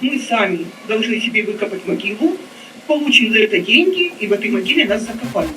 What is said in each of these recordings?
Мы сами должны себе выкопать могилу, получим за это деньги, и в этой могиле нас закопают.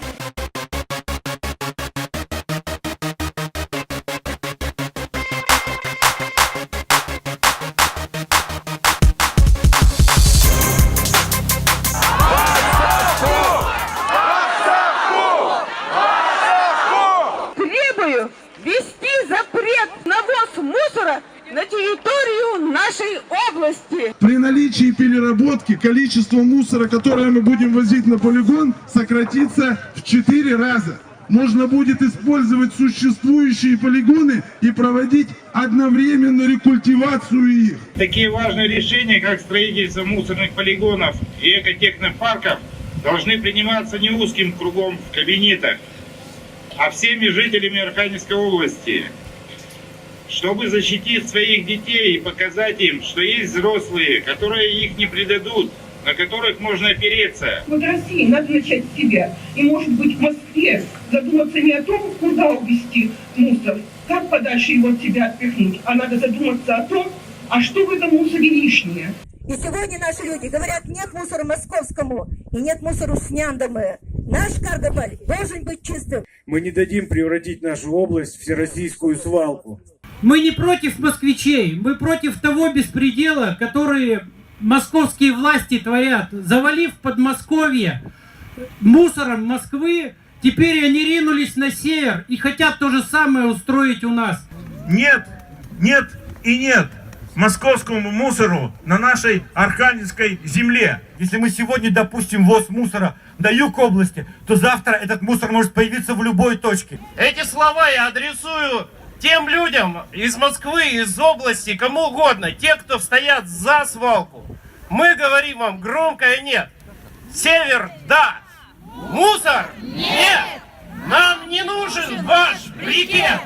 Требую ввести запрет на ввоз мусора на территорию нашей области. При наличии переработки количество мусора, которое мы будем возить на полигон, сократится в 4 раза. Можно будет использовать существующие полигоны и проводить одновременно рекультивацию их. Такие важные решения, как строительство мусорных полигонов и экотехнопарков, должны приниматься не узким кругом в кабинетах, а всеми жителями Архангельской области, чтобы защитить своих детей и показать им, что есть взрослые, которые их не предадут, на которых можно опереться. Вот России надо начать с себя. И, может быть, в Москве задуматься не о том, куда увезти мусор, как подальше его от себя отпихнуть, а надо задуматься о том, а что в этом мусоре лишнее. И сегодня наши люди говорят, нет мусора московскому и нет мусора с Няндамы. Наш Кардополь должен быть чистым. Мы не дадим превратить нашу область в всероссийскую свалку. Мы не против москвичей, мы против того беспредела, который московские власти творят. Завалив Подмосковье мусором Москвы, теперь они ринулись на север и хотят то же самое устроить у нас. Нет, нет и нет московскому мусору на нашей Архангельской земле. Если мы сегодня допустим ввоз мусора на юг области, то завтра этот мусор может появиться в любой точке. Эти слова я адресую тем людям из Москвы, из области, кому угодно, те, кто стоят за свалку. Мы говорим вам громкое нет. Север – да. Мусор – нет. Нам не нужен ваш брикет.